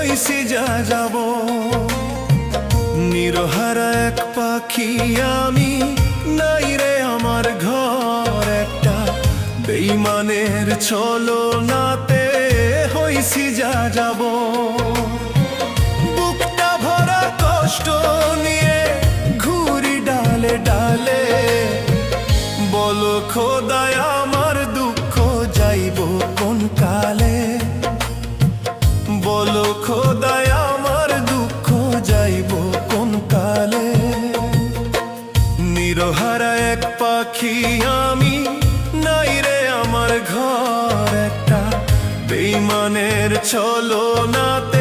হইছি যা যাব। নিরহারা এক পাখি আমি, নাই রে আমার ঘর একটা, বেইমানের ছলনাতে হইছি যা যাব। বুকটা ভরা কষ্ট নিয়ে ঘুরি ডালে ডালে, বলো খোদায় আমার দুঃখ যাইব কোন কালে, বলো খোদায় আমার দুঃখ যাইব কোন কালে। নিরহারা এক পাখি আমি, নাই রে আমার ঘর একটা, বেইমানের ছলনাতে